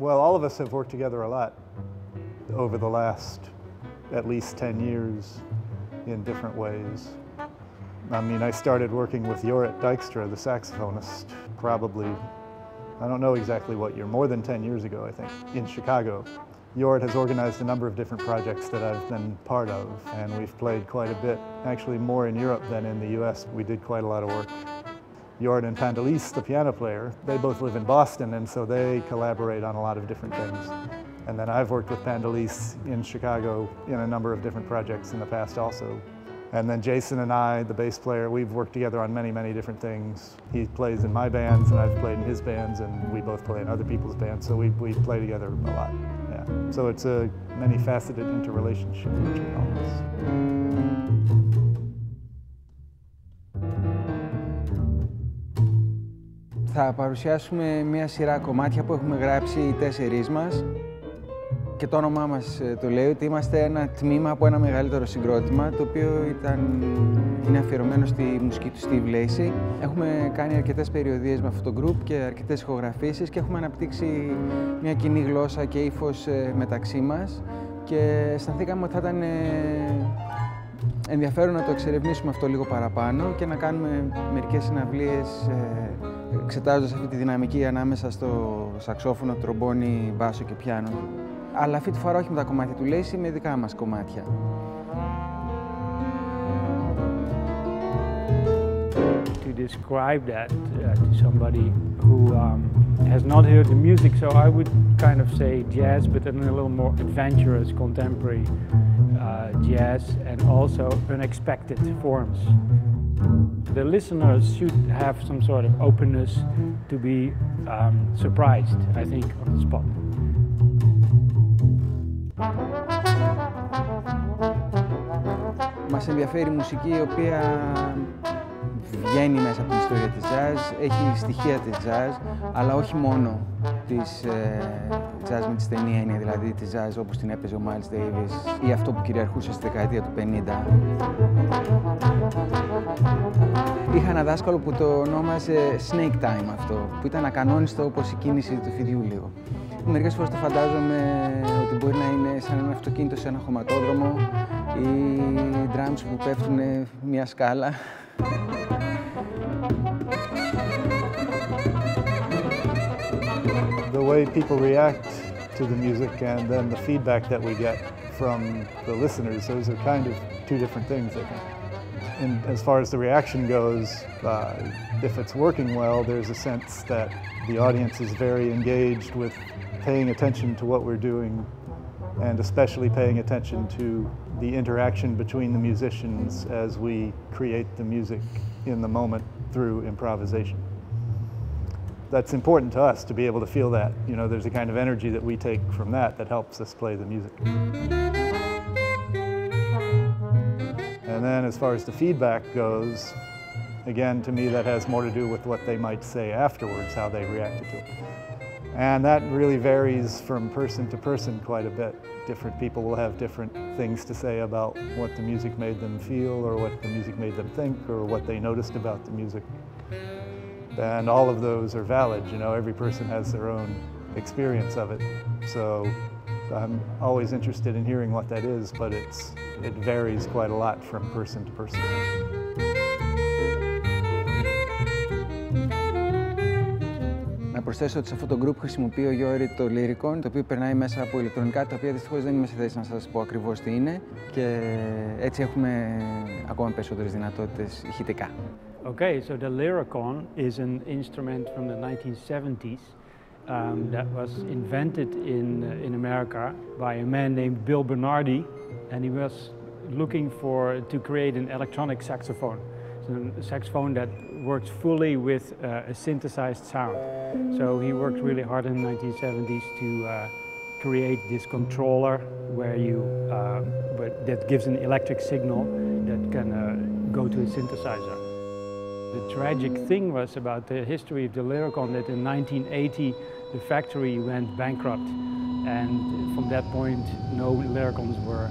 Well, all of us have worked together a lot over the last at least 10 years in different ways. I mean, I started working with Jorrit Dijkstra, the saxophonist, probably, I don't know exactly what year, more than 10 years ago, I think, in Chicago. Jorrit has organized a number of different projects that I've been part of, and we've played quite a bit, actually more in Europe than in the US. We did quite a lot of work. Jorrit and Pαντελής, the piano player, they both live in Boston, and so they collaborate on a lot of different things. And then I've worked with Pαντελής in Chicago in a number of different projects in the past also. And then Jason and I, the bass player, we've worked together on many, many different things. He plays in my bands, and I've played in his bands, and we both play in other people's bands, so we play together a lot. Yeah. So it's a many-faceted interrelationship between all of us. Θα παρουσιάσουμε μια σειρά κομμάτια που έχουμε γράψει οι τέσσερις μας. Και το όνομά μας το λέει ότι είμαστε ένα τμήμα από ένα μεγαλύτερο συγκρότημα, το οποίο είναι αφιερωμένο στη μουσική του Steve Lacy. Έχουμε κάνει αρκετές περιοδίες με αυτό το group και αρκετές ηχογραφήσεις και έχουμε αναπτύξει μια κοινή γλώσσα και ύφος μεταξύ μας και αισθανθήκαμε ότι θα ήταν ενδιαφέρον να το εξερευνήσουμε αυτό λίγο παραπάνω και να κάνουμε μερικές συναυλίες εξετάζοντας αυτή τη δυναμική ανάμεσα στο σαξόφωνο, τρομπόνι, μπάσο και πιάνο. Αλλά αυτή τη φορά όχι με τα κομμάτια του Lacy, με δικά μας κομμάτια. To describe that to somebody who has not heard the music, so I would kind of say jazz, but in a little more adventurous contemporary jazz, and also unexpected forms. The listeners should have some sort of openness to be surprised, I think, on the spot. Μας ενδιαφέρει η μουσική η οποία βγαίνει μέσα από την ιστορία της jazz, έχει στοιχεία της jazz, αλλά όχι μόνο της jazz με τη στενή έννοια, δηλαδή της jazz όπως την έπαιζε ο Miles Davis ή αυτό που κυριαρχούσε στη δεκαετία του 50. Είχα ένα δάσκαλο που το ονόμαζε Snake Time αυτό, που ήταν ακανόνιστο όπως η κίνηση του φιδιού λίγο. Μερικές φορές το φαντάζομαι ότι μπορεί να είναι σαν ένα αυτοκίνητο σε ένα χωματόδρομο ή drums που πέφτουν μια σκάλα. The way people react to the music and then the feedback that we get from the listeners, those are kind of two different things, I think. And as far as the reaction goes, if it's working well, there's a sense that the audience is very engaged with paying attention to what we're doing, and especially paying attention to the interaction between the musicians as we create the music in the moment through improvisation. That's important to us to be able to feel that. You know, there's a kind of energy that we take from that that helps us play the music. And then as far as the feedback goes, again, to me that has more to do with what they might say afterwards, how they reacted to it. And that really varies from person to person quite a bit. Different people will have different things to say about what the music made them feel, or what the music made them think, or what they noticed about the music. And all of those are valid, you know, every person has their own experience of it. So I'm always interested in hearing what that is, but it varies quite a lot from person to person. Να προσθέσω ότι σε αυτό το group χρησιμοποιεί ο Jorrit το Lyricon, το οποίο περνάει μέσα από ηλεκτρονικά, τα οποία δυστυχώς δεν είμαι σε θέση να σας πω ακριβώς τι είναι και έτσι έχουμε ακόμα περισσότερες δυνατότητες ηχητικά. Okay, so the Lyricon is an instrument from the 1970s that was invented in America by a man named Bill Bernardi, and he was looking to create an electronic saxophone. So a saxophone that works fully with a synthesized sound. So he worked really hard in the 1970s to create this controller that gives an electric signal that can go to a synthesizer. The tragic thing was about the history of the Lyricon that in 1980 the factory went bankrupt, and from that point no Lyricons were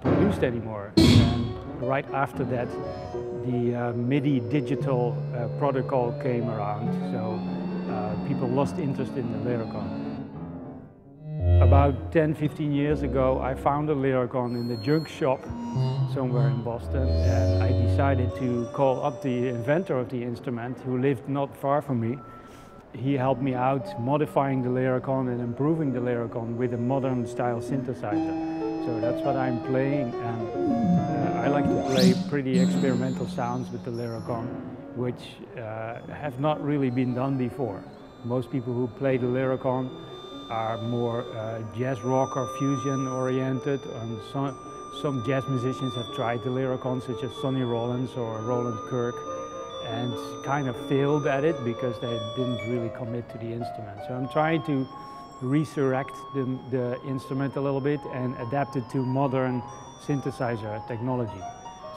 produced anymore. And right after that the MIDI digital protocol came around, so people lost interest in the Lyricon. about 10-15 years ago, I found a Lyricon in the junk shop somewhere in Boston, and I decided to call up the inventor of the instrument, who lived not far from me. He helped me out modifying the Lyricon and improving the Lyricon with a modern style synthesizer. So that's what I'm playing, and I like to play pretty experimental sounds with the Lyricon, which have not really been done before. Most people who play the Lyricon are more jazz rock or fusion oriented, and some jazz musicians have tried the Lyricon, such as Sonny Rollins or Roland Kirk, and kind of failed at it because they didn't really commit to the instrument. So I'm trying to resurrect the instrument a little bit and adapt it to modern synthesizer technology.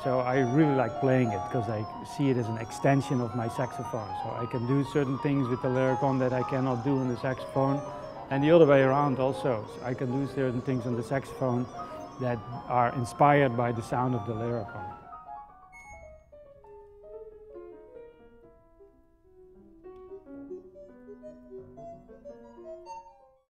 So I really like playing it because I see it as an extension of my saxophone. So I can do certain things with the Lyricon that I cannot do on the saxophone, and the other way around also. So I can do certain things on the saxophone that are inspired by the sound of the Lyricon.